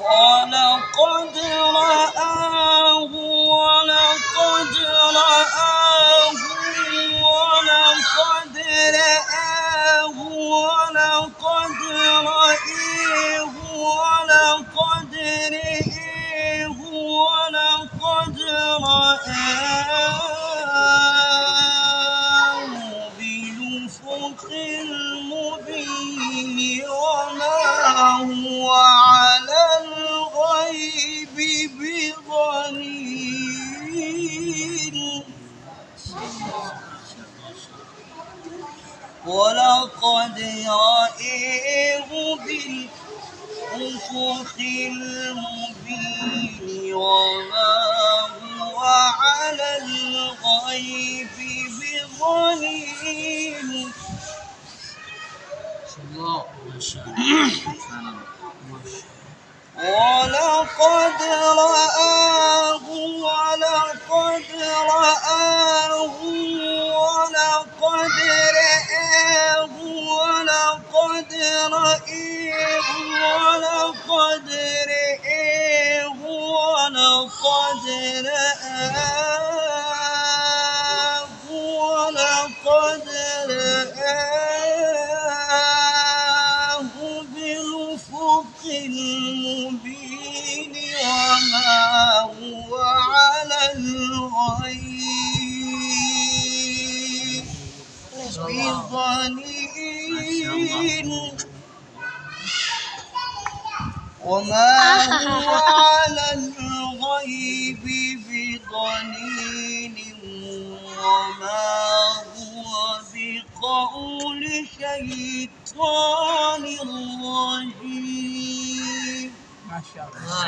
ولقد رآه ولقد رآه ولقد رآه ولقد رآه ولقد رآه ولقد رآه بالأفق المبين وما هو على الغيب بضنين ولقد رآه بالأفق المبين وما هو على الغيب بضنين. ولقد رآه ولقد رآه ولقد رآه ولقد رآه ولقد رآه ولقد رآه ولقد رآه بالأفق المبين وما هو على الغيب بضنين وما هو على الغيب بضنين وما هو بقول شيطان رجيم. ما شاء الله.